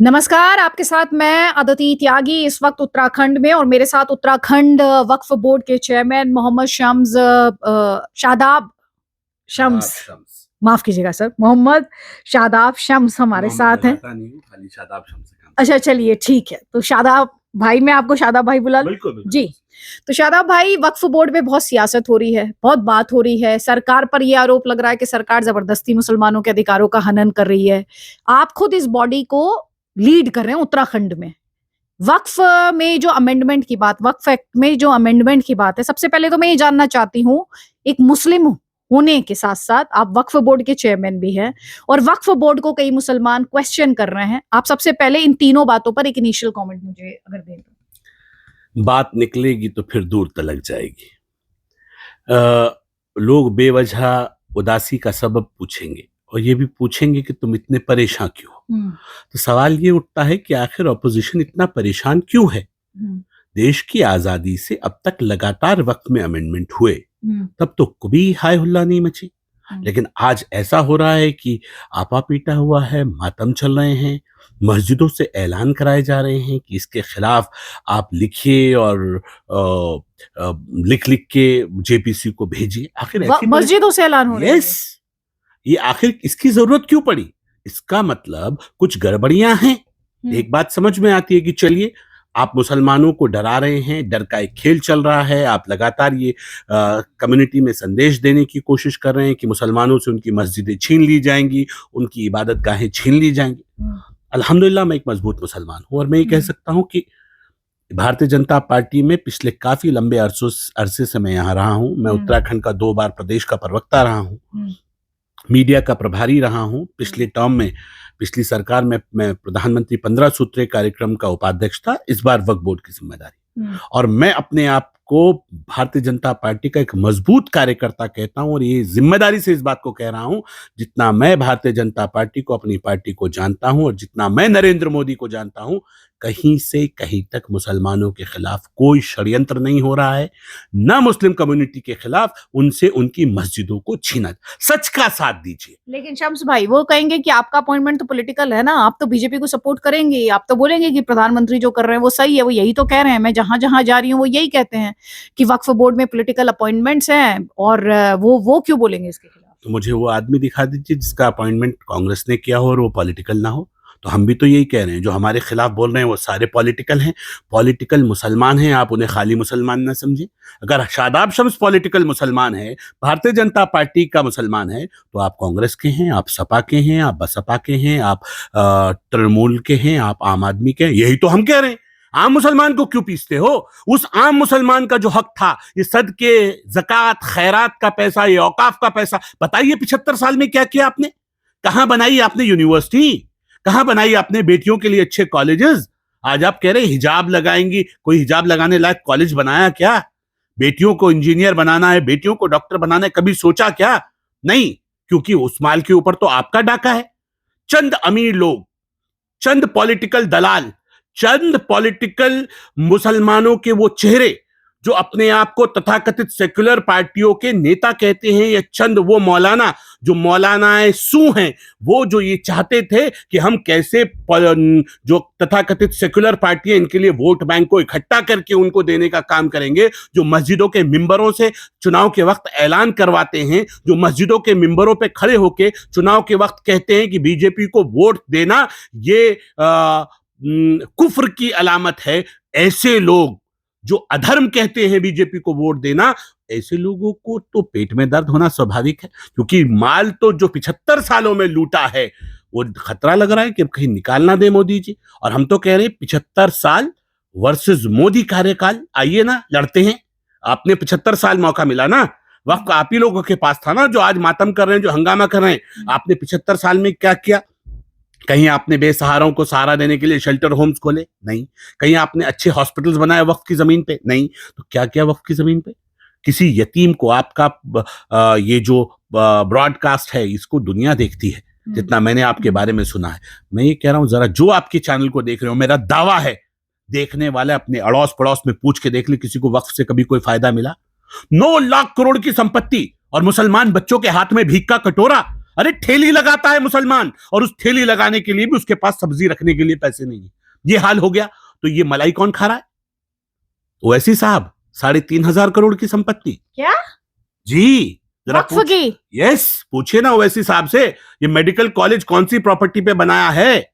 नमस्कार, आपके साथ मैं अदिति त्यागी इस वक्त उत्तराखंड में और मेरे साथ उत्तराखंड वक्फ बोर्ड के चेयरमैन मोहम्मद शादाब शादाब शम्स, शम्स। माफ कीजिएगा सर, मोहम्मद शादाब शम्स हमारे मोहम्मद साथ हैं। लगाता नहीं हूँ, खाली शादाब शम्स से काम अच्छा चलिए ठीक है, तो शादाब भाई, मैं आपको शादाब भाई बुला लूं? बिल्कुल बिल्कुल। जी। तो शादाब भाई, वक्फ बोर्ड में बहुत सियासत हो रही है, बहुत बात हो रही है, सरकार पर यह आरोप लग रहा है कि सरकार जबरदस्ती मुसलमानों के अधिकारों का हनन कर रही है। आप खुद इस बॉडी को लीड कर रहे हैं उत्तराखंड में। वक्फ में जो अमेंडमेंट की बात, वक्फ एक्ट में जो अमेंडमेंट की बात है, सबसे पहले तो मैं ये जानना चाहती हूँ, एक मुस्लिम होने के साथ साथ आप वक्फ बोर्ड के चेयरमैन भी हैं और वक्फ बोर्ड को कई मुसलमान क्वेश्चन कर रहे हैं। आप सबसे पहले इन तीनों बातों पर एक इनिशियल कमेंट मुझे अगर दें तो। बात निकलेगी तो फिर दूर तलक जाएगी। लोग बेवजह उदासी का सबब पूछेंगे और ये भी पूछेंगे कि तुम इतने परेशान क्यों हो। तो सवाल ये उठता है कि आखिर ऑपोजिशन इतना परेशान क्यों है। देश की आजादी से अब तक लगातार वक्त में अमेंडमेंट हुए, तब तो कभी हाय हुल्ला नहीं मची। लेकिन आज ऐसा हो रहा है कि आपा पीटा हुआ है, मातम चल रहे हैं, मस्जिदों से ऐलान कराए जा रहे हैं कि इसके खिलाफ आप लिखिए और लिख लिख के जेपीसी को भेजिए। आखिर ऐसी मस्जिदों से ऐलान हो रहा है? यस, ये आखिर इसकी जरूरत क्यों पड़ी? इसका मतलब कुछ गड़बड़ियां हैं। एक बात समझ में आती है कि चलिए, आप मुसलमानों को डरा रहे हैं, डर का एक खेल चल रहा है, आप लगातार ये कम्युनिटी में संदेश देने की कोशिश कर रहे हैं कि मुसलमानों से उनकी मस्जिदें छीन ली जाएंगी, उनकी इबादत गाहें छीन ली जाएंगी। अल्हम्दुलिल्लाह मैं एक मजबूत मुसलमान हूं और मैं ये कह सकता हूं कि भारतीय जनता पार्टी में पिछले काफी लंबे अरसे से मैं यहाँ रहा हूं। मैं उत्तराखंड का 2 बार प्रदेश का प्रवक्ता रहा हूं, मीडिया का प्रभारी रहा हूं। पिछले टर्म में, पिछली सरकार में मैं प्रधानमंत्री 15 सूत्रीय कार्यक्रम का उपाध्यक्ष था। इस बार वक्फ बोर्ड की जिम्मेदारी, और मैं अपने आप को भारतीय जनता पार्टी का एक मजबूत कार्यकर्ता कहता हूं और ये जिम्मेदारी से इस बात को कह रहा हूं, जितना मैं भारतीय जनता पार्टी को, अपनी पार्टी को जानता हूं और जितना मैं नरेंद्र मोदी को जानता हूं, कहीं से कहीं तक मुसलमानों के खिलाफ कोई षड्यंत्र नहीं हो रहा है, ना मुस्लिम कम्युनिटी के खिलाफ उनसे उनकी मस्जिदों को छीना। सच का साथ दीजिए। लेकिन शम्स भाई, वो कहेंगे कि आपका अपॉइंटमेंट तो पॉलिटिकल है ना, आप तो बीजेपी को सपोर्ट करेंगे, आप तो बोलेंगे कि प्रधानमंत्री जो कर रहे हैं वो सही है, वो यही तो कह रहे हैं। मैं जहां जहां जा रही हूँ वो यही कहते हैं कि वक्फ बोर्ड में पॉलिटिकल अपॉइंटमेंट्स हैं, और वो क्यों बोलेंगे इसके खिलाफ? तो मुझे वो आदमी दिखा दीजिए जिसका अपॉइंटमेंट कांग्रेस ने किया हो और वो पॉलिटिकल ना हो। तो हम भी तो यही कह रहे हैं, जो हमारे खिलाफ बोल रहे हैं वो सारे पॉलिटिकल हैं, पॉलिटिकल मुसलमान हैं। आप उन्हें खाली मुसलमान ना समझें। अगर शादाब शम्स पॉलिटिकल मुसलमान है, भारतीय जनता पार्टी का मुसलमान है, तो आप कांग्रेस के हैं, आप सपा के हैं, आप बसपा के हैं, आप तृणमूल के हैं, आप आम आदमी के हैं। यही तो हम कह रहे हैं। आम मुसलमान को क्यों पीसते हो? उस आम मुसलमान का जो हक था, ये सदके, ज़कात, खैरात का पैसा, ये औकाफ का पैसा, बताइए 75 साल में क्या किया आपने? कहां बनाई आपने यूनिवर्सिटी? कहां बनाई आपने बेटियों के लिए अच्छे कॉलेजेस? आज आप कह रहे हिजाब लगाएंगी। कोई हिजाब लगाने लायक कॉलेज बनाया क्या? बेटियों को इंजीनियर बनाना है, बेटियों को डॉक्टर बनाना है, कभी सोचा क्या? नहीं, क्योंकि उस माल के ऊपर तो आपका डाका है। चंद अमीर लोग, चंद पॉलिटिकल दलाल, चंद पॉलिटिकल मुसलमानों के वो चेहरे जो अपने आप को तथाकथित सेक्युलर पार्टियों के नेता कहते हैं, या चंद वो मौलाना जो मौलानाए सू हैं, वो जो ये चाहते थे कि हम कैसे जो तथाकथित सेक्युलर पार्टियां, इनके लिए वोट बैंक को इकट्ठा करके उनको देने का काम करेंगे, जो मस्जिदों के मिंबरों से चुनाव के वक्त ऐलान करवाते हैं, जो मस्जिदों के मिंबरों पे खड़े होकर चुनाव के वक्त कहते हैं कि बीजेपी को वोट देना ये कुफ्र की अलामत है। ऐसे लोग जो अधर्म कहते हैं बीजेपी को वोट देना, ऐसे लोगों को तो पेट में दर्द होना स्वाभाविक है, क्योंकि माल तो जो 75 सालों में लूटा है, वो खतरा लग रहा है कि अब कहीं निकाल ना दे मोदी जी। और हम तो कह रहे हैं 75 साल वर्सेस मोदी कार्यकाल, आइए ना लड़ते हैं। आपने 75 साल मौका मिला ना, वक्त आप ही लोगों के पास था ना, जो आज मातम कर रहे हैं, जो हंगामा कर रहे हैं। आपने 75 साल में क्या किया? कहीं आपने बेसहाराओं को सहारा देने के लिए शेल्टर होम्स खोले? नहीं। कहीं आपने अच्छे हॉस्पिटल्स बनाए वक्फ की जमीन पे? नहीं। तो क्या किया वक्फ की जमीन पे? किसी यतीम को आपका ये जो ब्रॉडकास्ट है, इसको दुनिया देखती है, जितना मैंने आपके बारे में सुना है। मैं ये कह रहा हूं, जरा जो आपके चैनल को देख रहे हो, मेरा दावा है देखने वाले अपने अड़ोस पड़ोस में पूछ के देख ले, किसी को वक्फ से कभी कोई फायदा मिला? 9 लाख करोड़ की संपत्ति और मुसलमान बच्चों के हाथ में भीख का कटोरा। अरे ठेली लगाता है मुसलमान, और उस ठेली लगाने के लिए भी उसके पास सब्जी रखने के लिए पैसे नहीं है। ये हाल हो गया, तो ये मलाई कौन खा रहा है? ओवैसी साहब, 3,500 करोड़ की संपत्ति। क्या? जी, जरा वक्फ की? यस, पूछिए ना ओवैसी साहब से, ये मेडिकल कॉलेज कौन सी प्रॉपर्टी पे बनाया है?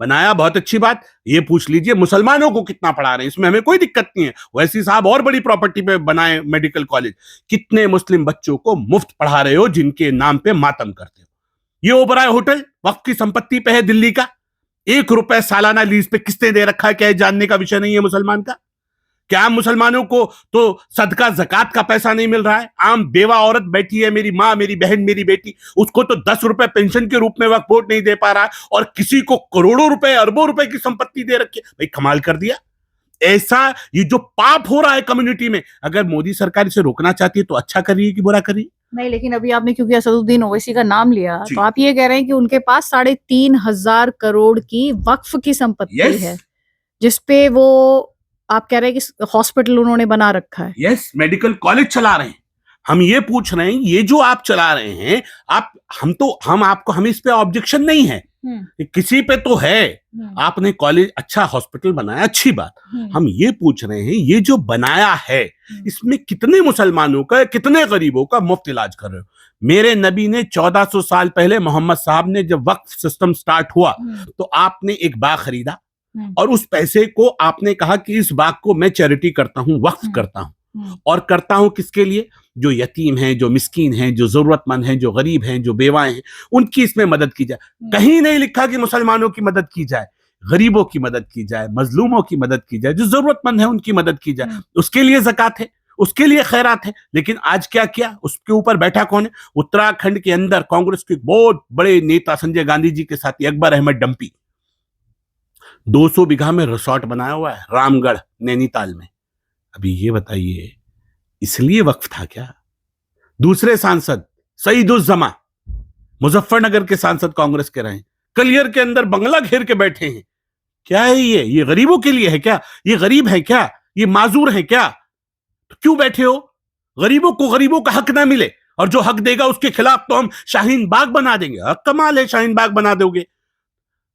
बनाया, बहुत अच्छी बात। ये पूछ लीजिए मुसलमानों को कितना पढ़ा रहे हैं, इसमें हमें कोई दिक्कत नहीं है। ओवैसी साहब और बड़ी प्रॉपर्टी पे बनाए मेडिकल कॉलेज, कितने मुस्लिम बच्चों को मुफ्त पढ़ा रहे हो जिनके नाम पे मातम करते हो। ये ओबराय होटल वक्फ की संपत्ति पे है दिल्ली का, 1 रुपए सालाना लीज पे किसने दे रखा है, क्या जानने का विषय नहीं है मुसलमान का? क्या मुसलमानों को तो सदका ज़कात का पैसा नहीं मिल रहा है? आम बेवा औरत बैठी है, मेरी माँ, मेरी बहन, मेरी बेटी, उसको तो 10 रुपए पेंशन के रूप में वक्फ बोर्ड नहीं दे पा रहा है, और किसी को करोड़ों रुपए, अरबों रुपए की संपत्ति दे रखी है। भाई कमाल कर दिया। ऐसा ये जो पाप हो रहा है कम्युनिटी में, अगर मोदी सरकार इसे रोकना चाहती है तो अच्छा कर रही है कि बुरा कर रही है? नहीं, लेकिन अभी आपने क्योंकि असदुद्दीन ओवैसी का नाम लिया, जी। तो आप ये कह रहे हैं कि उनके पास 3,500 करोड़ की वक्फ की संपत्ति है, जिसपे वो आप कह रहे हैं कि हॉस्पिटल उन्होंने बना रखा है। यस, मेडिकल कॉलेज चला रहे हैं। हम ये पूछ रहे हैं, ये जो आप चला रहे हैं, हम इस पे ऑब्जेक्शन नहीं है, किसी पे तो है। आपने कॉलेज, अच्छा हॉस्पिटल बनाया, अच्छी बात। हम ये पूछ रहे हैं, ये जो बनाया है, इसमें कितने मुसलमानों का, कितने गरीबों का मुफ्त इलाज कर रहे हो? मेरे नबी ने 1400 साल पहले, मोहम्मद साहब ने जब वक्फ सिस्टम स्टार्ट हुआ, तो आपने एक बाग खरीदा, और उस पैसे को आपने कहा कि इस बाग को मैं चैरिटी करता हूं, वक्फ करता हूं। और करता हूं किसके लिए? जो यतीम हैं, जो मिस्कीन हैं, जो जरूरतमंद हैं, जो गरीब हैं, जो बेवाएं हैं, उनकी इसमें मदद की जाए। कहीं नहीं लिखा कि मुसलमानों की मदद की जाए, गरीबों की मदद की जाए, मजलूमों की मदद की जाए, जो जरूरतमंद है उनकी मदद की जाए। उसके लिए ज़कात है, उसके लिए खैरात है। लेकिन आज क्या किया? उसके ऊपर बैठा कौन है? उत्तराखंड के अंदर कांग्रेस के एक बहुत बड़े नेता संजय गांधी जी के साथी अकबर अहमद डंपी, 200 बीघा में रिसोर्ट बनाया हुआ है रामगढ़ नैनीताल में। अभी ये बताइए, इसलिए वक्फ था क्या? दूसरे सांसद सईदुज्जमा, मुजफ्फरनगर के सांसद कांग्रेस के रहे, कलियर के अंदर बंगला घेर के बैठे हैं। क्या है ये गरीबों के लिए है क्या? ये गरीब है क्या? ये माजूर है क्या? तो क्यों बैठे हो? गरीबों का हक ना मिले, और जो हक देगा उसके खिलाफ तो हम शाहीन बाग बना देंगे। हक कमाल है, शाहीन बाग बना दोगे।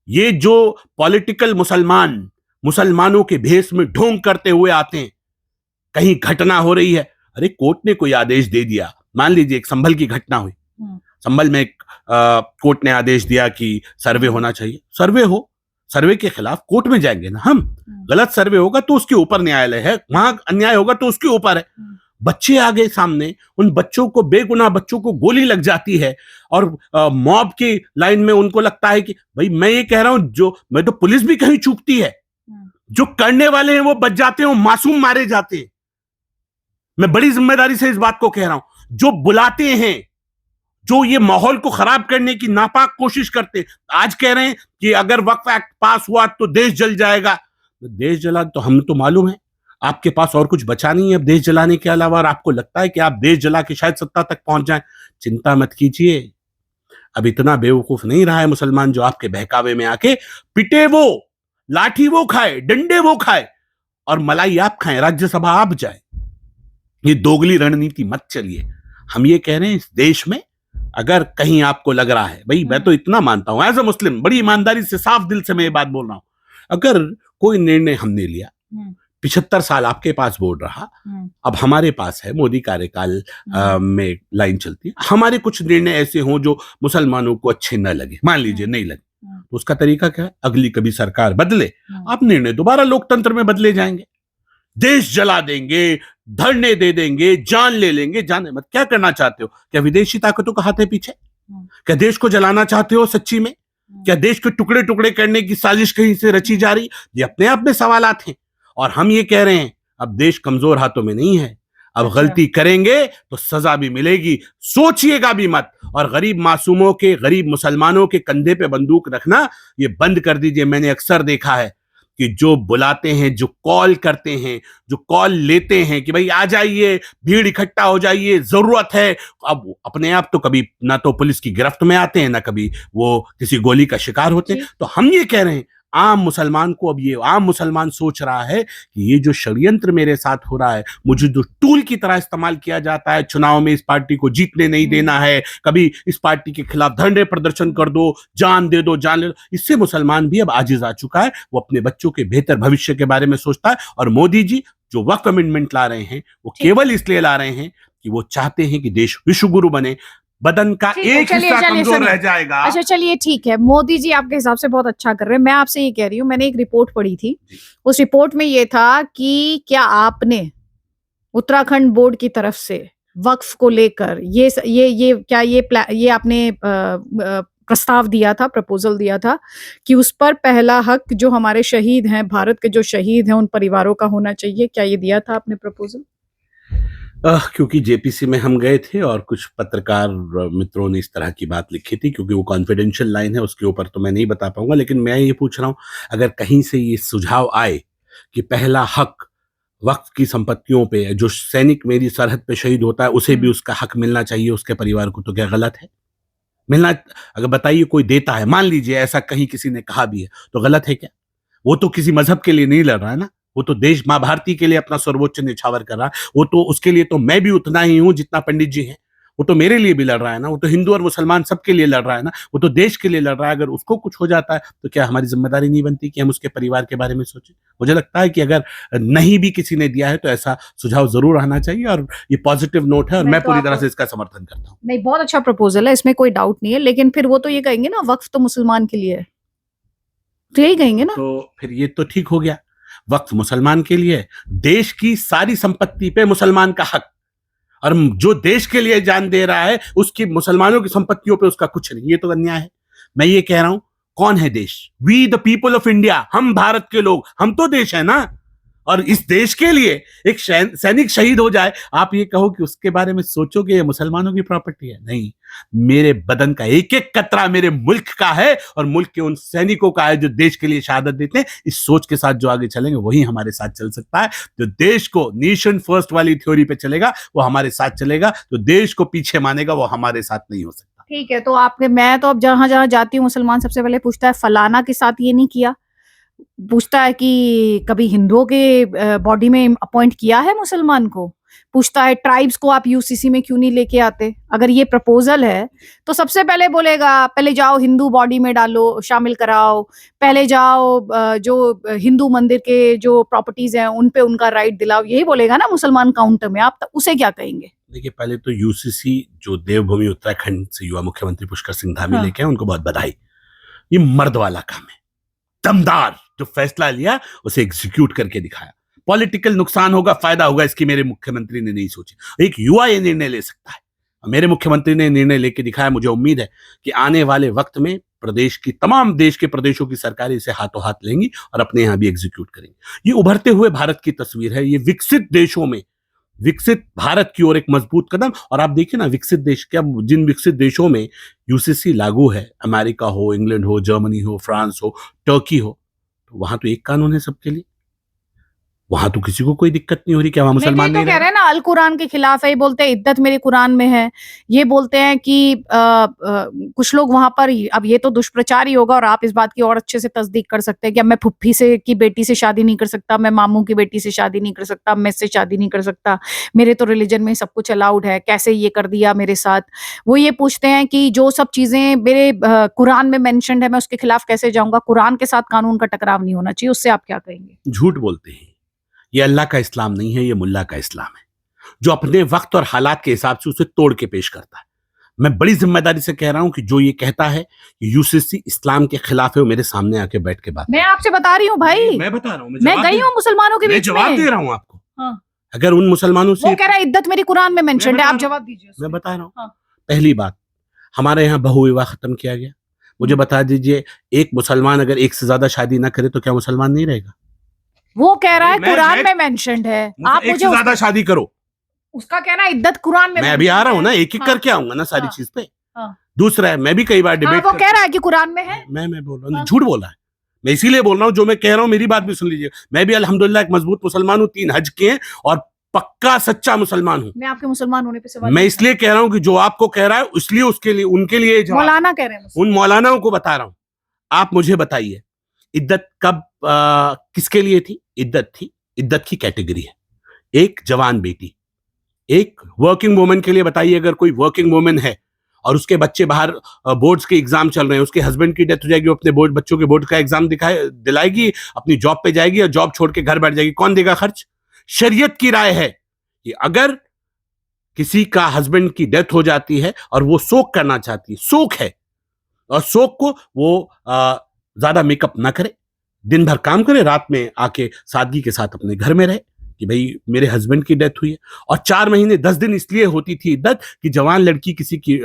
ये जो पॉलिटिकल मुसलमानों के भेष में ढोंग करते हुए आते हैं, कहीं घटना हो रही है, अरे कोर्ट ने कोई आदेश दे दिया, मान लीजिए एक संभल की घटना हुई, संभल में कोर्ट ने आदेश दिया कि सर्वे होना चाहिए, सर्वे के खिलाफ कोर्ट में जाएंगे ना हम। गलत सर्वे होगा तो उसके ऊपर न्यायालय है, वहां अन्याय होगा तो उसके ऊपर है। बच्चे आ गए सामने, उन बच्चों को, बेगुनाह बच्चों को गोली लग जाती है, और मॉब की लाइन में उनको लगता है कि भाई मैं ये कह रहा हूं, मैं तो पुलिस भी कहीं चूकती है, जो करने वाले हैं वो बच जाते हैं, मासूम मारे जाते हैं। मैं बड़ी जिम्मेदारी से इस बात को कह रहा हूं, जो बुलाते हैं, जो ये माहौल को खराब करने की नापाक कोशिश करते हैं, आज कह रहे हैं कि अगर वक्फ एक्ट पास हुआ तो देश जल जाएगा। देश जला तो हम तो मालूम है, आपके पास और कुछ बचा नहीं है अब देश जलाने के अलावा, और आपको लगता है कि आप देश जला के शायद सत्ता तक पहुंच जाएं। चिंता मत कीजिए, अब इतना बेवकूफ नहीं रहा है मुसलमान जो आपके बहकावे में आके पिटे, वो लाठी वो खाए, डंडे वो खाए, और मलाई आप खाएं, राज्यसभा आप जाए। ये दोगली रणनीति मत चलिए। हम ये कह रहे हैं, इस देश में अगर कहीं आपको लग रहा है, भाई मैं तो इतना मानता हूं एज अ मुस्लिम, बड़ी ईमानदारी से, साफ दिल से मैं ये बात बोल रहा हूं, अगर कोई निर्णय हमने लिया, 75 साल आपके पास बोर्ड रहा, अब हमारे पास है, मोदी कार्यकाल में लाइन चलती है, हमारे कुछ निर्णय ऐसे हों जो मुसलमानों को अच्छे न लगे, मान लीजिए नहीं लगे, तो उसका तरीका क्या है? अगली कभी सरकार बदले, आप निर्णय दोबारा लोकतंत्र में बदले जाएंगे, देश जला देंगे, धरने दे देंगे, जान ले लेंगे। जाने मत, क्या करना चाहते हो? क्या विदेशी ताकतों का हाथ है पीछे? क्या देश को जलाना चाहते हो सच्ची में? क्या देश के टुकड़े टुकड़े करने की साजिश कहीं से रची जा रही? ये अपने आप में सवालात हैं, और हम ये कह रहे हैं, अब देश कमजोर हाथों में नहीं है, अब गलती करेंगे तो सजा भी मिलेगी, सोचिएगा भी मत। और गरीब मासूमों के, गरीब मुसलमानों के कंधे पे बंदूक रखना ये बंद कर दीजिए। मैंने अक्सर देखा है कि जो बुलाते हैं, जो कॉल करते हैं, जो कॉल लेते हैं कि भाई आ जाइए, भीड़ इकट्ठा हो जाइए, जरूरत है, अब अपने आप तो कभी ना तो पुलिस की गिरफ्त में आते हैं, ना कभी वो किसी गोली का शिकार होते हैं। तो हम ये कह रहे हैं, आम मुसलमान को, अब ये आम मुसलमान सोच रहा है कि ये जो षड्यंत्र मेरे साथ हो रहा है, मुझे जो टूल की तरह इस्तेमाल किया जाता है, चुनाव में इस पार्टी को जीतने नहीं देना है, कभी इस पार्टी के खिलाफ धरने प्रदर्शन कर दो, जान दे दो, जान ले दो, इससे मुसलमान भी अब आजिज आ चुका है। वो अपने बच्चों के बेहतर भविष्य के बारे में सोचता है। और मोदी जी जो वक्फ अमेंडमेंट ला रहे हैं वो केवल इसलिए ला रहे हैं कि वो चाहते हैं कि देश विश्व गुरु बने, बदन का एक हिस्सा कमजोर रह जाएगा। अच्छा चलिए ठीक है, मोदी जी आपके हिसाब से बहुत अच्छा कर रहे हैं। मैं आपसे ये कह रही हूँ, मैंने एक रिपोर्ट पढ़ी थी, उस रिपोर्ट में ये था कि क्या आपने उत्तराखंड बोर्ड की तरफ से वक्फ को लेकर ये आपने प्रस्ताव दिया था, प्रपोजल दिया था कि उस पर पहला हक जो हमारे शहीद हैं, भारत के जो शहीद हैं, उन परिवारों का होना चाहिए? क्या ये दिया था आपने प्रपोजल? क्योंकि जेपीसी में हम गए थे और कुछ पत्रकार मित्रों ने इस तरह की बात लिखी थी, क्योंकि वो कॉन्फिडेंशियल लाइन है, उसके ऊपर तो मैं नहीं बता पाऊंगा, लेकिन मैं ये पूछ रहा हूं अगर कहीं से ये सुझाव आए कि पहला हक वक्फ की संपत्तियों पे, जो सैनिक मेरी सरहद पे शहीद होता है उसे भी उसका हक मिलना चाहिए, उसके परिवार को, तो क्या गलत है? मिलना, अगर बताइए कोई देता है, मान लीजिए ऐसा कहीं किसी ने कहा भी है, तो गलत है क्या? वो तो किसी मजहब के लिए नहीं लड़ रहा है ना, वो तो देश माँ भारती के लिए अपना सर्वोच्च न्यौछावर कर रहा है। वो तो उसके लिए तो मैं भी उतना ही हूं जितना पंडित जी हैं, वो तो मेरे लिए भी लड़ रहा है ना, वो तो हिंदू और मुसलमान सबके लिए लड़ रहा है ना, वो तो देश के लिए लड़ रहा है। अगर उसको कुछ हो जाता है तो क्या हमारी जिम्मेदारी नहीं बनती कि हम उसके परिवार के बारे में सोचें? मुझे लगता है कि अगर नहीं भी किसी ने दिया है तो ऐसा सुझाव जरूर आना चाहिए, और ये पॉजिटिव नोट है और मैं पूरी तरह से इसका समर्थन करता हूँ। नहीं, बहुत अच्छा प्रपोजल है, इसमें कोई डाउट नहीं है, लेकिन फिर वो तो ये कहेंगे ना वक्फ तो मुसलमान के लिए है, तो यही कहेंगे ना। तो फिर ये तो ठीक हो गया, वक्फ मुसलमान के लिए, देश की सारी संपत्ति पे मुसलमान का हक, और जो देश के लिए जान दे रहा है उसकी, मुसलमानों की संपत्तियों पे उसका कुछ नहीं, ये तो अन्याय है। मैं ये कह रहा हूं, कौन है देश? We the people of India, हम भारत के लोग, हम तो देश है ना। और इस देश के लिए एक सैनिक शहीद हो जाए, आप ये कहो कि उसके बारे में सोचोगे ये मुसलमानों की प्रॉपर्टी है? नहीं, मेरे बदन का एक एक कतरा मेरे मुल्क का है, और मुल्क के उन सैनिकों का है जो देश के लिए शहादत देते हैं। इस सोच के साथ जो आगे चलेंगे वही हमारे साथ चल सकता है। जो देश को नेशन फर्स्ट वाली थ्योरी पे चलेगा वो हमारे साथ चलेगा, जो देश को पीछे मानेगा वो हमारे साथ नहीं हो सकता। ठीक है, तो मैं तो अब जहां जहां जाती हूँ मुसलमान सबसे पहले पूछता है फलाना के साथ ये नहीं किया, पूछता है कि कभी हिंदुओं के बॉडी में अपॉइंट किया है मुसलमान को, पूछता है ट्राइब्स को आप यूसीसी में क्यों नहीं लेके आते। अगर ये प्रपोजल है तो सबसे पहले बोलेगा पहले जाओ हिंदू बॉडी में डालो, शामिल कराओ, पहले जाओ जो हिंदू मंदिर के जो प्रॉपर्टीज हैं उन पे उनका राइट दिलाओ, यही बोलेगा ना मुसलमान काउंटर में। आप उसे क्या कहेंगे? देखिए, पहले तो यूसीसी जो देवभूमि उत्तराखंड से युवा मुख्यमंत्री पुष्कर सिंह धामी लेके आए, उनको बहुत बधाई। ये मर्द वाला काम है, दमदार जो फैसला लिया उसे एग्जीक्यूट करके दिखाया। पॉलिटिकल नुकसान होगा, फायदा होगा, इसकी मेरे मुख्यमंत्री ने नहीं सोची। एक युवा ये निर्णय ले सकता है, मेरे मुख्यमंत्री ने निर्णय लेके दिखाया। मुझे उम्मीद है कि आने वाले वक्त में प्रदेश की तमाम, देश के प्रदेशों की सरकारें इसे हाथों हाथ लेंगी और अपने यहां भी एग्जीक्यूट करेंगी। ये उभरते हुए भारत की तस्वीर है, ये विकसित देशों में, विकसित भारत की ओर एक मजबूत कदम। और आप देखिए ना, विकसित देश क्या, जिन विकसित देशों में यूसीसी लागू है, अमेरिका हो, इंग्लैंड हो, जर्मनी हो, फ्रांस हो, टर्की हो, तो वहां तो एक कानून है सबके लिए, वहां तो किसी को कोई दिक्कत नहीं हो रही। क्या वहां मुसलमान नहीं कह रहे हैं ना अल कुरान के खिलाफ है, ये बोलते हैं इद्दत मेरे कुरान में है, ये बोलते हैं कि कुछ लोग वहां पर, अब ये तो दुष्प्रचार ही होगा और आप इस बात की और अच्छे से तस्दीक कर सकते हैं कि अब मैं फुफ्फी से की बेटी से शादी नहीं कर सकता, मैं मामू की बेटी से शादी नहीं कर सकता, मैं इससे शादी नहीं कर सकता, मेरे तो रिलीजन में सब कुछ अलाउड है, कैसे ये कर दिया मेरे साथ। वो ये पूछते हैं कि जो सब चीजें मेरे कुरान में मेंशन्ड है मैं उसके खिलाफ कैसे जाऊंगा? कुरान के साथ कानून का टकराव नहीं होना चाहिए, उससे आप क्या कहेंगे? झूठ बोलते हैं, ये अल्लाह का इस्लाम नहीं है, ये मुल्ला का इस्लाम है, जो अपने वक्त और हालात के हिसाब से उसे तोड़ के पेश करता है। मैं बड़ी जिम्मेदारी से कह रहा हूं कि जो ये कहता है कि यूसीसी इस्लाम के खिलाफ है, वो मेरे सामने आके बैठ के बात। मैं आपसे बता रही हूँ भाई, मैं बता रहा हूँ, मैं गई हूँ मुसलमानों के बीच में, जवाब दे रहा हूँ आपको। हाँ। अगर उन मुसलमानों से, वो कह रहा है इद्दत मेरी कुरान में मेंशन्ड है, आप जवाब दीजिए। मैं बता रहा हूँ। हाँ। पहली बात, हमारे यहाँ बहु विवाह खत्म किया गया। मुझे बता दीजिए, एक मुसलमान अगर एक से ज्यादा शादी ना करे तो क्या मुसलमान नहीं रहेगा? वो कह रहा है कुरान में मेंशन्ड है, आप मुझे ज्यादा शादी करो, उसका कहना है इद्दत कुरान में। मैं अभी आ रहा हूँ ना, एक एक करके आऊंगा ना सारी चीज पे। दूसरा है, मैं भी कई बार डिबेट, वो कह रहा है कि कुरान में है, मैं बोल रहा हूँ, झूठ बोल रहा है। मैं इसीलिए बोल रहा हूँ, जो मैं कह रहा हूँ मेरी बात भी सुन लीजिए। मैं भी अल्हम्दुलिल्लाह एक मजबूत मुसलमान हूँ, 3 हज किए हैं और पक्का सच्चा मुसलमान हूँ। मैं आपके मुसलमान होने पे सवाल, मैं इसलिए कह रहा हूँ कि जो आपको कह रहा है इसलिए उसके लिए, उनके लिए मौलाना कह रहे हैं, उन मौलानाओं को बता रहा हूँ। आप मुझे बताइए इद्दत कब किसके लिए थी? इद्दत की कैटेगरी है, एक जवान बेटी, एक वर्किंग वुमन के लिए। बताइए, अगर कोई वर्किंग वुमन है और उसके बच्चे बाहर बोर्ड्स के एग्जाम चल रहे हैं, उसके हस्बैंड की डेथ हो जाएगी, वो अपने बच्चों के बोर्ड का एग्जाम दिलाएगी, अपनी जॉब पे जाएगी और जॉब छोड़ के घर बैठ जाएगी, कौन देगा खर्च? शरीयत की राय है कि अगर किसी का हस्बैंड की डेथ हो जाती है और वो शोक करना चाहती है, शोक है, और शोक को वो ज्यादा मेकअप ना करे, दिन भर काम करे, रात में आके सादगी के साथ अपने घर में रहे कि भाई मेरे हस्बैंड की डेथ हुई है। और 4 महीने 10 दिन इसलिए होती थी इद्दत कि जवान लड़की किसी की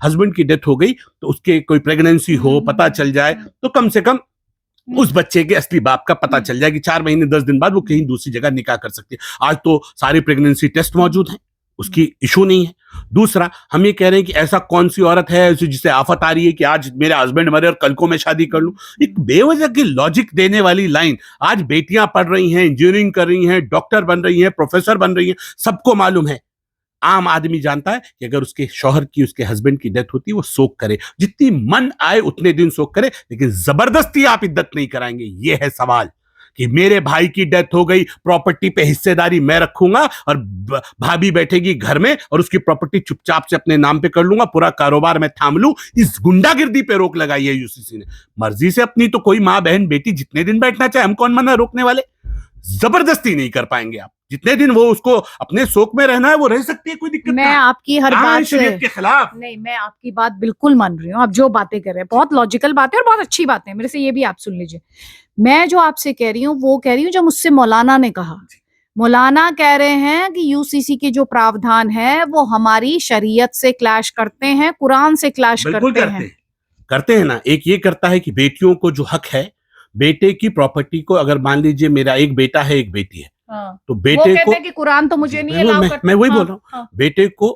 हस्बैंड की डेथ हो गई तो उसके कोई प्रेगनेंसी हो, पता चल जाए तो कम से कम उस बच्चे के असली बाप का पता चल जाए कि 4 महीने 10 दिन बाद वो कहीं दूसरी जगह निकाह कर सकती है। आज तो सारे प्रेगनेंसी टेस्ट मौजूद हैं, उसकी इशू नहीं है। दूसरा, हम ये कह रहे हैं कि ऐसा कौन सी औरत है जिसे आफत आ रही है कि आज मेरे हस्बैंड मरे और कल को मैं शादी कर लूं। एक बेवजह की लॉजिक देने वाली लाइन। आज बेटियां पढ़ रही हैं, इंजीनियरिंग कर रही हैं, डॉक्टर बन रही हैं, प्रोफेसर बन रही हैं, सबको मालूम है। आम आदमी जानता है कि अगर उसके शौहर की, उसके हस्बैंड की डेथ होती है, वो शोक करे, जितनी मन आए उतने दिन शोक करे, लेकिन जबरदस्ती आप इद्दत नहीं कराएंगे। ये है सवाल कि मेरे भाई की डेथ हो गई, प्रॉपर्टी पे हिस्सेदारी मैं रखूंगा और भाभी बैठेगी घर में और उसकी प्रॉपर्टी चुपचाप से अपने नाम पे कर लूंगा, पूरा कारोबार मैं थाम लूं। इस गुंडागिर्दी पे रोक लगाई है यूसीसी ने। मर्जी से अपनी तो कोई मां बहन बेटी जितने दिन बैठना चाहे, हम कौन मना रोकने वाले। जबरदस्ती नहीं कर पाएंगे आप। जितने दिन वो उसको अपने शोक में रहना है वो रह सकती है, कोई दिक्कत मैं आपकी हर बात से शरीयत के खिलाफ नहीं, मैं आपकी बात बिल्कुल मान रही हूँ। आप जो बातें कर रहे हैं बहुत लॉजिकल बात है और बहुत अच्छी बात है। मेरे से ये भी आप सुन लीजिए। मैं जो आपसे कह रही हूँ वो कह रही हूँ जो मुझसे मौलाना ने कहा। मौलाना कह रहे हैं कि यूसीसी के जो प्रावधान है वो हमारी शरीयत से क्लैश करते हैं, कुरान से क्लैश करते हैं ना। एक ये करता है कि बेटियों को जो हक है, बेटे की प्रॉपर्टी को, अगर मान लीजिए मेरा एक बेटा है एक बेटी है, तो बेटे को कि कुरान तो मुझे नहीं अलाउ करता। मैं वही बोल रहा हूँ, बेटे को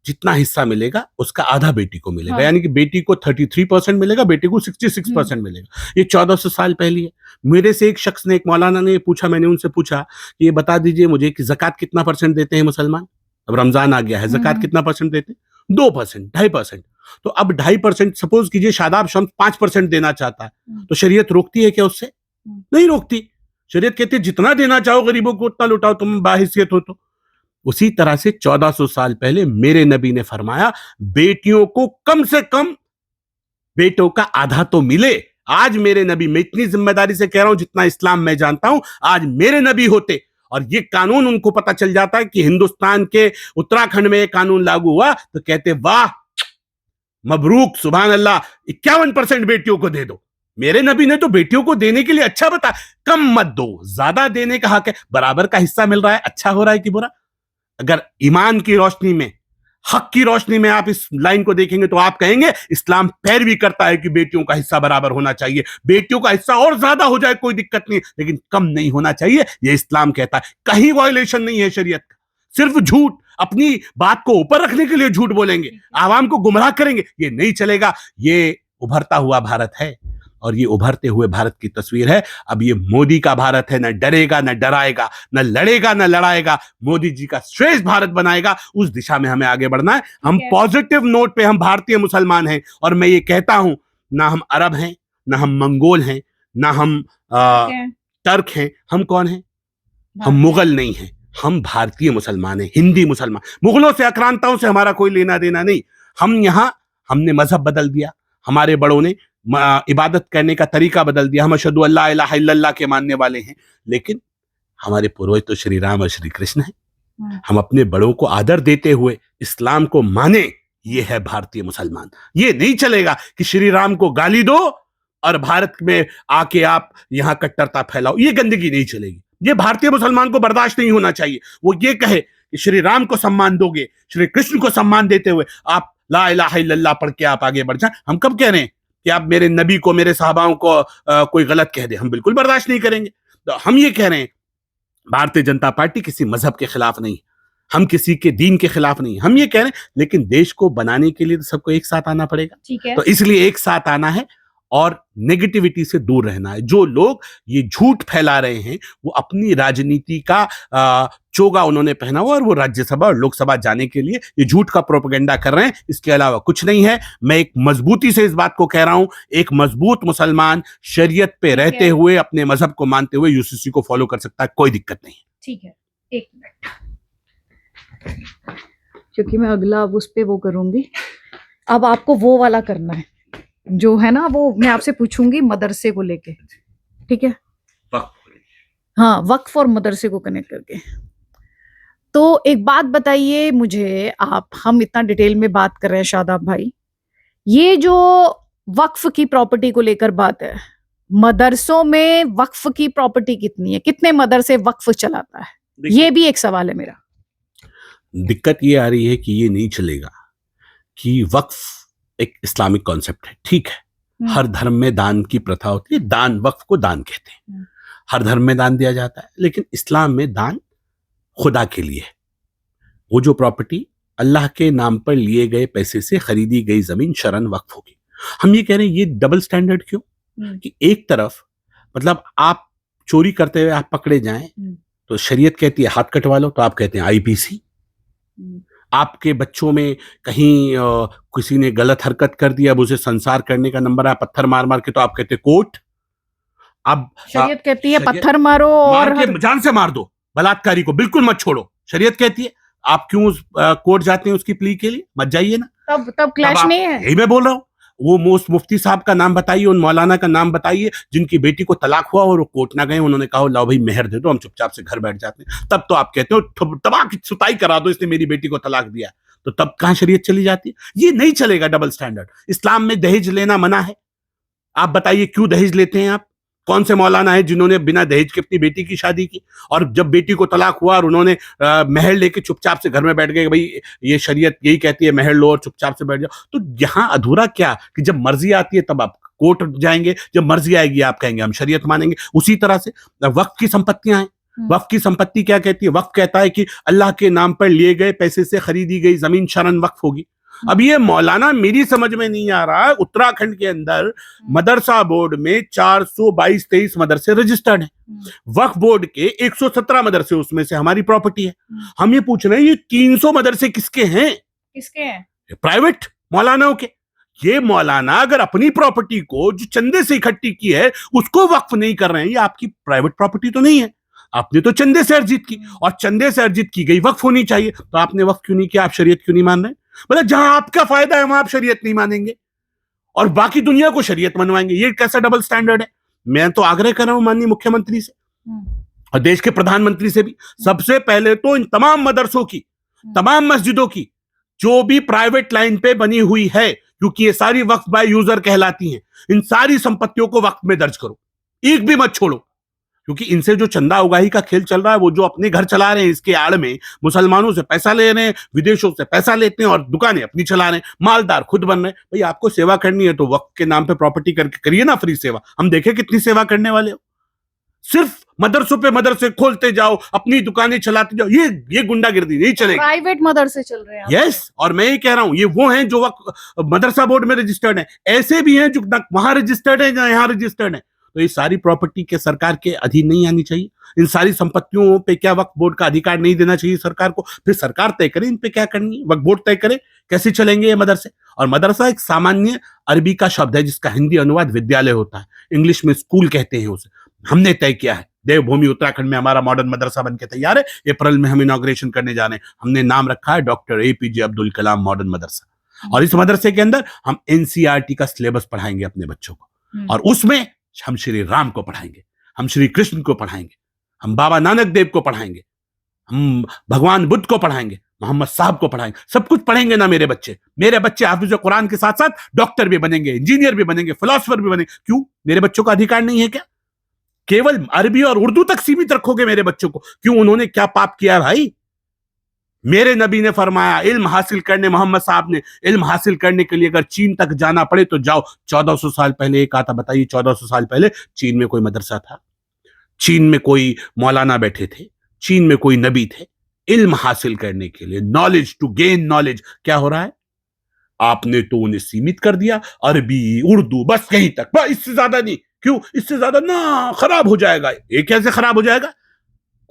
जितना हिस्सा मिलेगा उसका आधा बेटी को मिलेगा। यानी कि बेटी को 33% मिलेगा, बेटे को 66% मिलेगा। ये 1400 साल पहले है। मेरे से एक शख्स ने, एक मौलाना ने पूछा, मैंने उनसे पूछा कि ये बता दीजिए मुझे कि ज़कात कितना % देते हैं मुसलमान। अब रमजान आ गया है, ज़कात कितना % देते हैं? 2%, 2.5%। तो अब 2.5%, सपोज कीजिए शादाब शम्स 5% देना चाहता है, तो शरीयत रोकती है क्या उससे? नहीं रोकती। शरीयत कहती है जितना देना चाहो गरीबों को उतना लुटाओ, तुम बाहिसियत हो तो। उसी तरह से 1400 साल पहले मेरे नबी ने फरमाया बेटियों को कम से कम बेटों का आधा तो मिले। आज मेरे नबी, मैं इतनी जिम्मेदारी से कह रहा हूं जितना इस्लाम मैं जानता हूं, आज मेरे नबी होते और ये कानून उनको पता चल जाता है कि हिंदुस्तान के उत्तराखंड में ये कानून लागू हुआ, तो कहते वाह मबरूक, सुभान अल्लाह, 51% बेटियों को दे दो। मेरे नबी ने तो बेटियों को देने के लिए अच्छा बता, कम मत दो, ज्यादा देने का हक है। बराबर का हिस्सा मिल रहा है, अच्छा हो रहा है कि बुरा? अगर ईमान की रोशनी में, हक की रोशनी में आप इस लाइन को देखेंगे तो आप कहेंगे इस्लाम पैरवी करता है कि बेटियों का हिस्सा बराबर होना चाहिए। बेटियों का हिस्सा और ज्यादा हो जाए कोई दिक्कत नहीं, लेकिन कम नहीं होना चाहिए, ये इस्लाम कहता है। कहीं वायलेशन नहीं है शरीयत का, सिर्फ झूठ, अपनी बात को ऊपर रखने के लिए झूठ बोलेंगे, आवाम को गुमराह करेंगे, ये नहीं चलेगा। ये उभरता हुआ भारत है और ये उभरते हुए भारत की तस्वीर है। अब ये मोदी का भारत है, न डरेगा न डराएगा, न लड़ेगा न लड़ाएगा, मोदी जी का श्रेष्ठ भारत बनाएगा। उस दिशा में हमें आगे बढ़ना है। हम पॉजिटिव नोट पे, हम भारतीय मुसलमान हैं और मैं ये कहता हूं, ना हम अरब हैं, ना हम मंगोल हैं, ना हम टर्क हैं। हम कौन हैं? हम मुगल नहीं हैं, हम भारतीय मुसलमान हैं, हिंदी मुसलमान। मुगलों से, आक्रांताओं से हमारा कोई लेना देना नहीं। हम यहां, हमने मजहब बदल दिया, हमारे बड़ों ने इबादत करने का तरीका बदल दिया। हम अशहदु अल्ला इलाहा इल्लल्लाह के मानने वाले हैं, लेकिन हमारे पूर्वज तो श्री राम और श्री कृष्ण हैं। हम अपने बड़ों को आदर देते हुए इस्लाम को माने, ये है भारतीय मुसलमान। ये नहीं चलेगा कि श्री राम को गाली दो और भारत में आके आप यहां कट्टरता फैलाओ, ये गंदगी नहीं चलेगी। ये भारतीय मुसलमान को बर्दाश्त नहीं होना चाहिए। वो ये कहे कि श्री राम को सम्मान दोगे, श्री कृष्ण को सम्मान देते हुए आप ला इलाहा इल्लल्लाह पढ़ के आप आगे बढ़ जाए। हम कब कह रहे हैं कि आप मेरे नबी को, मेरे सहाबाओं को कोई गलत कह दे? हम बिल्कुल बर्दाश्त नहीं करेंगे। तो हम ये कह रहे हैं, भारतीय जनता पार्टी किसी मजहब के खिलाफ नहीं, हम किसी के दीन के खिलाफ नहीं। हम ये कह रहे हैं, लेकिन देश को बनाने के लिए तो सबको एक साथ आना पड़ेगा। ठीक है। तो इसलिए एक साथ आना है और नेगेटिविटी से दूर रहना है। जो लोग ये झूठ फैला रहे हैं वो अपनी राजनीति का चोगा उन्होंने पहना हुआ और वो राज्यसभा और लोकसभा जाने के लिए ये झूठ का प्रोपेगेंडा कर रहे हैं, इसके अलावा कुछ नहीं है। मैं एक मजबूती से इस बात को कह रहा हूं, एक मजबूत मुसलमान शरीयत पे रहते हुए अपने मजहब को मानते हुए यूसीसी को फॉलो कर सकता है, कोई दिक्कत नहीं है। ठीक है, एक मिनट, क्योंकि मैं अगला अब उस पे वो करूंगी। अब आपको वो वाला करना है जो है ना, वो मैं आपसे पूछूंगी मदरसे को लेके, ठीक है? हाँ, वक्फ और मदरसे को कनेक्ट करके। तो एक बात बताइए मुझे आप, हम इतना डिटेल में बात कर रहे हैं शादाब भाई, ये जो वक्फ की प्रॉपर्टी को लेकर बात है, मदरसों में वक्फ की प्रॉपर्टी कितनी है, कितने मदरसे वक्फ चलाता है, ये भी एक सवाल है मेरा। दिक्कत ये आ रही है कि ये नहीं चलेगा कि वक्फ एक इस्लामिक कॉन्सेप्ट है, ठीक है, हर धर्म में दान की प्रथा होती है, दान, वक्फ को दान कहते हैं, हर धर्म में दान दिया जाता है, लेकिन इस्लाम में दान खुदा के लिए है। वो जो प्रॉपर्टी अल्लाह के नाम पर लिए गए पैसे से खरीदी गई जमीन शरन वक्फ होगी। हम ये कह रहे हैं ये डबल स्टैंडर्ड क्यों, कि एक तरफ मतलब आप चोरी करते हुए आप पकड़े जाएं तो शरीयत कहती है हाथ कटवा लो, तो आप कहते हैं आईपीसी। आपके बच्चों में कहीं किसी ने गलत हरकत कर दिया, अब उसे संसार करने का नंबर है, पत्थर मार मार के, तो आप कहते कोर्ट। अब शरीयत कहती है पत्थर मारो और जान से मार दो, बलात्कारी को बिल्कुल मत छोड़ो। शरीयत कहती है आप क्यों कोर्ट जाते हैं उसकी प्ली के लिए, मत जाइए ना। तब क्लैश नहीं है, यही मैं बोल रहा हूँ। वो मुफ्ती साहब का नाम बताइए, उन मौलाना का नाम बताइए जिनकी बेटी को तलाक हुआ और वो कोर्ट ना गए, उन्होंने कहा लाओ भाई मेहर दे दो, हम चुपचाप से घर बैठ जाते हैं। तब तो आप कहते हो तबाह सुताई करा दो, इसने मेरी बेटी को तलाक दिया, तो तब कहां शरीयत चली जाती है। ये नहीं चलेगा डबल स्टैंडर्ड। इस्लाम में दहेज लेना मना है, आप बताइए क्यों दहेज लेते हैं आप? कौन से मौलाना है जिन्होंने बिना दहेज के अपनी बेटी की शादी की, और जब बेटी को तलाक हुआ और उन्होंने महल लेके चुपचाप से घर में बैठ गए, भाई ये शरीयत यही कहती है महल लो और चुपचाप से बैठ जाओ। तो यहां अधूरा क्या कि जब मर्जी आती है तब आप कोर्ट जाएंगे, जब मर्जी आएगी आप कहेंगे हम शरीयत मानेंगे। उसी तरह से वक्फ की संपत्तियां हैं, वक्फ की संपत्ति क्या कहती है? वक्फ कहता है कि अल्लाह के नाम पर लिए गए पैसे से खरीदी गई जमीन शरन वक्फ होगी। अब ये मौलाना मेरी समझ में नहीं आ रहा है, उत्तराखंड के अंदर मदरसा बोर्ड में 422-23 मदरसे रजिस्टर्ड हैं, वक्फ बोर्ड के 117 मदरसे उसमें से हमारी प्रॉपर्टी है। हम ये पूछ रहे हैं ये 300 मदरसे किसके हैं? किसके हैं? प्राइवेट मौलानाओं के। ये मौलाना अगर अपनी प्रॉपर्टी को जो चंदे से इकट्ठी की है उसको वक्फ नहीं कर रहे हैं, ये आपकी प्राइवेट प्रॉपर्टी तो नहीं है, आपने तो चंदे से अर्जित की, और चंदे से अर्जित की गई वक्फ होनी चाहिए। तो आपने वक्फ क्यों नहीं किया? आप शरीयत क्यों नहीं मान रहे? मतलब जहां आपका फायदा है वहां आप शरीयत नहीं मानेंगे और बाकी दुनिया को शरीयत मनवाएंगे। ये कैसा डबल स्टैंडर्ड है? मैं तो आग्रह कर रहा हूं माननीय मुख्यमंत्री से और देश के प्रधानमंत्री से भी, सबसे पहले तो इन तमाम मदरसों की, तमाम मस्जिदों की जो भी प्राइवेट लाइन पे बनी हुई है, क्योंकि ये सारी वक्फ बाय यूजर कहलाती हैं, इन सारी संपत्तियों को वक्फ में दर्ज करो, एक भी मत छोड़ो। क्योंकि इनसे जो चंदा उगाही का खेल चल रहा है, वो जो अपने घर चला रहे हैं, इसके आड़ में मुसलमानों से पैसा ले रहे हैं, विदेशों से पैसा लेते हैं और दुकानें अपनी चला रहे हैं, मालदार खुद बन रहे हैं। भाई आपको सेवा करनी है तो वक्त के नाम पे प्रॉपर्टी करके करिए ना फ्री सेवा। हम देखें कितनी सेवा करने वाले हो। सिर्फ मदरसों पे मदरसे खोलते जाओ, अपनी दुकानें चलाते जाओ, ये गुंडागिर्दी नहीं चलेगी। प्राइवेट मदरसे चल रहे हैं। यस, और मैं ये कह रहा हूं ये वो हैं जो मदरसा बोर्ड में रजिस्टर्ड है, ऐसे भी हैं जो वहां रजिस्टर्ड है, यहाँ रजिस्टर्ड है। तो ये सारी प्रॉपर्टी के सरकार के अधीन नहीं आनी चाहिए। इन सारी संपत्तियों पे क्या वक्फ बोर्ड का अधिकार नहीं देना चाहिए सरकार को? फिर सरकार तय करे इन पे क्या करनी है, वक्फ बोर्ड तय करे कैसे चलेंगे ये मदरसे। और मदरसा एक सामान्य अरबी का शब्द है जिसका हिंदी अनुवाद विद्यालय होता है, इंग्लिश में स्कूल कहते हैं उसे। हमने तय किया है, देवभूमि उत्तराखंड में हमारा मॉडर्न मदरसा बनके तैयार है, अप्रैल में हम इनॉग्रेशन करने जा रहे हैं। हमने नाम रखा है doctor APJ Abdul Kalam modern मदरसा। और इस मदरसे के अंदर हम NCERT का सिलेबस पढ़ाएंगे अपने बच्चों को, और उसमें हम श्री राम को पढ़ाएंगे, हम श्री कृष्ण को पढ़ाएंगे, हम बाबा नानक देव को पढ़ाएंगे, हम भगवान बुद्ध को पढ़ाएंगे, मोहम्मद साहब को पढ़ाएंगे। सब कुछ पढ़ेंगे ना मेरे बच्चे। मेरे बच्चे हाफिज कुरान के साथ साथ डॉक्टर भी बनेंगे, इंजीनियर भी बनेंगे, फिलोसोफर भी बनेंगे। क्यों? मेरे बच्चों का अधिकार नहीं है क्या? केवल अरबी और उर्दू तक सीमित रखोगे मेरे बच्चों को? क्यों? उन्होंने क्या पाप किया भाई? मेरे नबी ने फरमाया इल्म हासिल करने, मोहम्मद साहब ने इल्म हासिल करने के लिए अगर चीन तक जाना पड़े तो जाओ। 1400 साल पहले एक आता, बताइए 1400 साल पहले चीन में कोई मदरसा था? चीन में कोई मौलाना बैठे थे? चीन में कोई नबी थे? इल्म हासिल करने के लिए, नॉलेज टू गेन नॉलेज। क्या हो रहा है? आपने तो उन्हें सीमित कर दिया, अरबी, उर्दू, बस यहीं तक, बस इससे ज्यादा नहीं। क्यों? इससे ज्यादा ना खराब हो जाएगा। ये कैसे खराब हो जाएगा?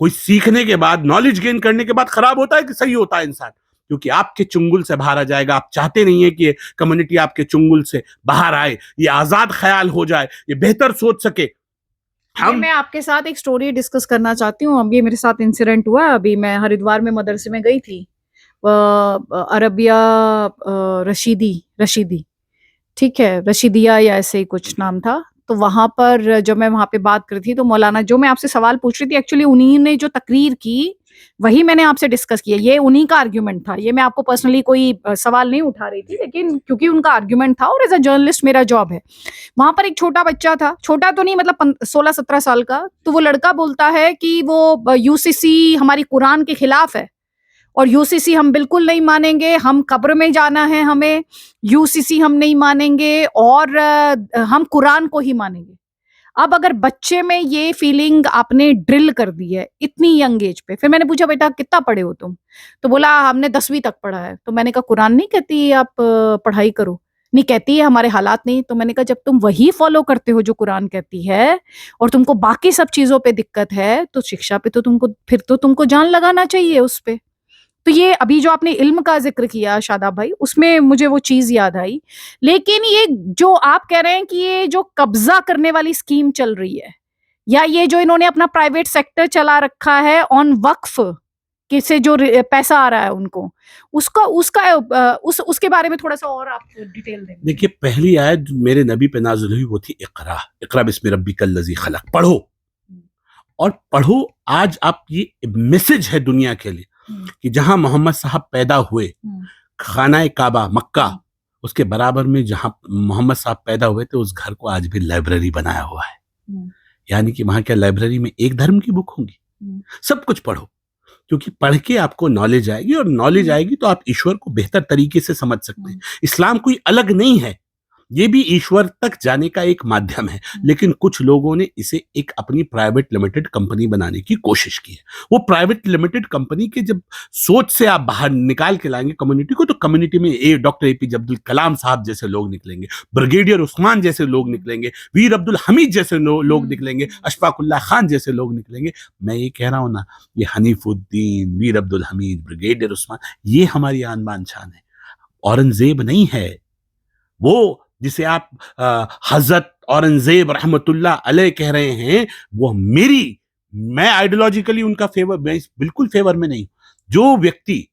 कोई सीखने के बाद, नॉलेज गेन करने के बाद खराब होता है कि सही होता है इंसान? क्योंकि आपके चुंगल से बाहर आ जाएगा। आप चाहते नहीं है कि ये कम्युनिटी आपके चुंगल से बाहर आए, ये आजाद ख्याल हो जाए, ये बेहतर सोच सके। मैं आपके साथ एक स्टोरी डिस्कस करना चाहती हूँ। अभी मेरे साथ इंसिडेंट हुआ। अभी मैं हरिद्वार में मदरसे में गई थी, अरबिया रशीदी, ठीक है, रशीदिया या ऐसे ही कुछ नाम था। तो वहां पर जब मैं वहां पे बात कर रही थी, तो मौलाना, जो मैं आपसे सवाल पूछ रही थी, एक्चुअली उन्हीं ने जो तकरीर की वही मैंने आपसे डिस्कस किया। ये उन्हीं का आर्ग्यूमेंट था। ये मैं आपको पर्सनली कोई सवाल नहीं उठा रही थी, लेकिन क्योंकि उनका आर्ग्यूमेंट था और एज अ जर्नलिस्ट मेरा जॉब है। वहां पर एक छोटा बच्चा था, छोटा तो नहीं मतलब 16-17 साल का। तो वो लड़का बोलता है कि वो यूसीसी हमारी कुरान के खिलाफ है और यूसीसी हम बिल्कुल नहीं मानेंगे, हम कब्र में जाना है, हमें यूसीसी हम नहीं मानेंगे और हम कुरान को ही मानेंगे। अब अगर बच्चे में ये फीलिंग आपने ड्रिल कर दी है इतनी यंग एज पे, फिर मैंने पूछा बेटा कितना पढ़े हो तुम? तो बोला हमने 10वीं तक पढ़ा है। तो मैंने कहा कुरान नहीं कहती आप पढ़ाई करो? नहीं कहती है, हमारे हालात नहीं। तो मैंने कहा जब तुम वही फॉलो करते हो जो कुरान कहती है और तुमको बाकी सब चीजों पे दिक्कत है, तो शिक्षा पे तो तुमको जान लगाना चाहिए उस पे। तो ये अभी जो आपने इल्म का ज़िक्र किया शादाब भाई, उसमें मुझे वो चीज़ याद आई। लेकिन ये जो आप कह रहे हैं कि ये जो कब्ज़ा करने वाली स्कीम चल रही है, या ये जो इन्होंने अपना प्राइवेट सेक्टर चला रखा है ऑन वक्फ कि से जो पैसा आ रहा है उनको, उसके बारे में थोड़ा-सा और आप डिटेल देंगे? देखिए, पहली आयत जो मेरे नबी पे नाज़िल हुई वो थी इक़रा, इक़रा बिस्मि रब्बिकल लज़ी खलक़, पढ़ो। और पढ़ो, आज आप, ये मैसेज है दुनिया के लिए कि जहां मोहम्मद साहब पैदा हुए, खाना काबा मक्का, उसके बराबर में जहां मोहम्मद साहब पैदा हुए थे, उस घर को आज भी लाइब्रेरी बनाया हुआ है। यानी कि वहां क्या लाइब्रेरी में एक धर्म की बुक होंगी? सब कुछ पढ़ो, क्योंकि पढ़ के आपको नॉलेज आएगी, और नॉलेज आएगी तो आप ईश्वर को बेहतर तरीके से समझ सकते हैं। इस्लाम कोई अलग नहीं है, ये भी ईश्वर तक जाने का एक माध्यम है। लेकिन कुछ लोगों ने इसे एक अपनी प्राइवेट लिमिटेड कंपनी बनाने की कोशिश की है। वो प्राइवेट लिमिटेड कंपनी के जब सोच से आप बाहर निकाल के लाएंगे कम्युनिटी को, तो कम्युनिटी में डॉक्टर एपीजे अब्दुल कलाम साहब जैसे लोग निकलेंगे, ब्रिगेडियर उस्मान जैसे लोग निकलेंगे, वीर अब्दुल हमीद जैसे लोग निकलेंगे, अशफाकुल्लाह खान जैसे लोग निकलेंगे। मैं ये कह रहा हूं ना, ये हनीफुद्दीन, वीर अब्दुल हमीद, ब्रिगेडियर उस्मान, ये हमारी आन बान शान है। औरंगजेब नहीं है वो जिसे आप हजरत औरंगजेब रहमतुल्लाह अलैह कह रहे हैं। वो मैं आइडियोलॉजिकली उनका फेवर, मैं बिल्कुल फेवर में नहीं। जो व्यक्ति,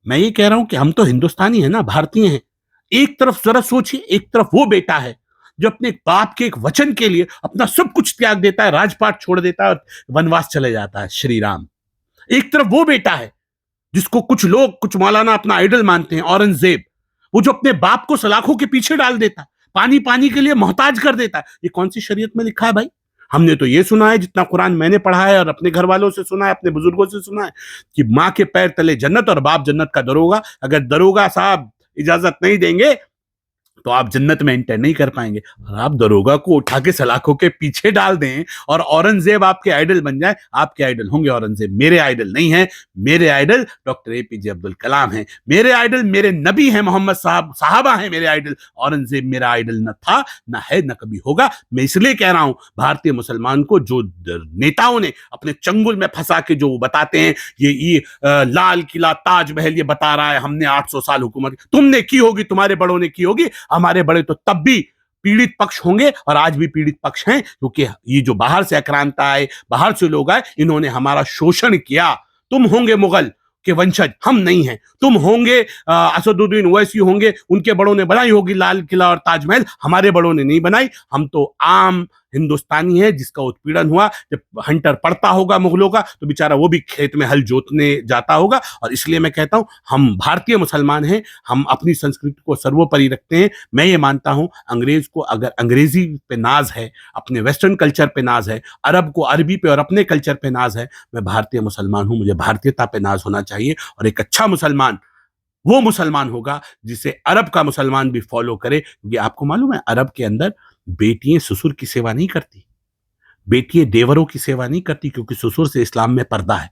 मैं ये कह रहा हूं कि हम तो हिंदुस्तानी हैं ना, भारतीय हैं। एक तरफ जरा सोचिए, एक तरफ वो बेटा है जो अपने बाप के एक वचन के लिए अपना सब कुछ त्याग देता है, राजपाट छोड़ देता है और वनवास चले जाता है, श्री राम। एक तरफ वो बेटा है जिसको कुछ लोग, कुछ मौलाना अपना आइडल मानते हैं, औरंगजेब, वो जो अपने बाप को सलाखों के पीछे डाल देता है, पानी पानी के लिए मोहताज कर देता है। ये कौन सी शरीयत में लिखा है भाई? हमने तो ये सुना है, जितना कुरान मैंने पढ़ा है और अपने घर वालों से सुना है, अपने बुजुर्गों से सुना है, कि माँ के पैर तले जन्नत और बाप जन्नत का दरोगा। अगर दरोगा साहब इजाजत नहीं देंगे तो आप जन्नत में एंटर नहीं कर पाएंगे। और आप दरोगा को उठा के सलाखों के पीछे डाल दें और औरंगजेब आपके आइडल बन जाए, आपके आइडल होंगे औरंगजेब, मेरे आइडल नहीं है। मेरे idol doctor APJ Abdul Kalam हैं, मेरे आइडल मेरे नबी हैं, मोहम्मद साहबा हैं मेरे आइडल। औरंगजेब मेरा आइडल न था, न है, न कभी होगा। मैं इसलिए कह रहा हूं, भारतीय मुसलमान को जो नेताओं ने अपने चंगुल में फंसा के जो बताते हैं, ये लाल किला, ताजमहल ये बता रहा है हमने 800 साल हुकूमत, तुमने की होगी, तुम्हारे बड़ों ने की होगी, हमारे बड़े तो तब भी पीड़ित पक्ष होंगे और आज भी पीड़ित पक्ष हैं, क्योंकि ये जो बाहर से आक्रांता आए, बाहर से लोग आए, इन्होंने हमारा शोषण किया। तुम होंगे मुगल के वंशज, हम नहीं हैं। तुम होंगे असदुद्दीन ओवैसी होंगे, उनके बड़ों ने बनाई होगी लाल किला और ताजमहल, हमारे बड़ों ने नहीं बनाई। हम तो आम हिंदुस्तानी है जिसका उत्पीड़न हुआ। जब हंटर पड़ता होगा मुगलों का, तो बेचारा वो भी खेत में हल जोतने जाता होगा। और इसलिए मैं कहता हूं, हम भारतीय मुसलमान हैं, हम अपनी संस्कृति को सर्वोपरि रखते हैं। मैं ये मानता हूं, अंग्रेज को अगर अंग्रेजी पे नाज है, अपने वेस्टर्न कल्चर पे नाज है, अरब को अरबी पे और अपने कल्चर पे नाज है, मैं भारतीय मुसलमान हूं, मुझे भारतीयता पे नाज होना चाहिए। और एक अच्छा मुसलमान वो मुसलमान होगा जिसे अरब का मुसलमान भी फॉलो करे। क्योंकि आपको मालूम है, अरब के अंदर बेटियां ससुर की सेवा नहीं करती, बेटियां देवरों की सेवा नहीं करती, क्योंकि ससुर से इस्लाम में पर्दा है।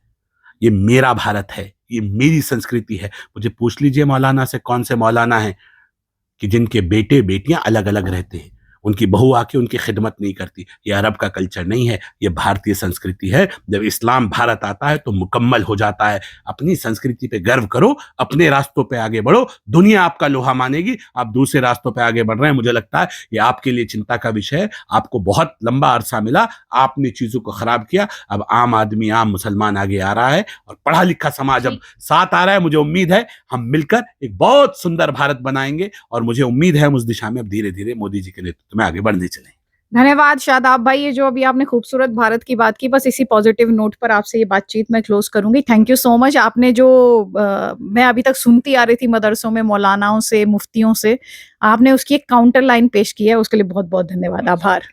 ये मेरा भारत है, ये मेरी संस्कृति है। मुझे पूछ लीजिए मौलाना से, कौन से मौलाना है कि जिनके बेटे बेटियां अलग अलग रहते हैं, उनकी बहू आके उनकी खिदमत नहीं करती। ये अरब का कल्चर नहीं है, ये भारतीय संस्कृति है। जब इस्लाम भारत आता है तो मुकम्मल हो जाता है। अपनी संस्कृति पे गर्व करो, अपने रास्तों पे आगे बढ़ो, दुनिया आपका लोहा मानेगी। आप दूसरे रास्तों पे आगे बढ़ रहे हैं, मुझे लगता है ये आपके लिए चिंता का विषय है। आपको बहुत लंबा अरसा मिला, आपने चीजों को खराब किया। अब आम आदमी, आम मुसलमान आगे आ रहा है और पढ़ा लिखा समाज अब साथ आ रहा है। मुझे उम्मीद है हम मिलकर एक बहुत सुंदर भारत बनाएंगे और मुझे उम्मीद है हम उस दिशा में अब धीरे धीरे मोदी जी के नेतृत्व में आगे बढ़ने चले। धन्यवाद शादाब भाई, ये जो अभी आपने खूबसूरत भारत की बात की, बस इसी पॉजिटिव नोट पर आपसे ये बातचीत मैं क्लोज करूंगी। Thank you so much. आपने जो मैं अभी तक सुनती आ रही थी मदरसों में मौलानाओं से, मुफ्तियों से, आपने उसकी एक काउंटर लाइन पेश की है, उसके लिए बहुत बहुत धन्यवाद, आभार।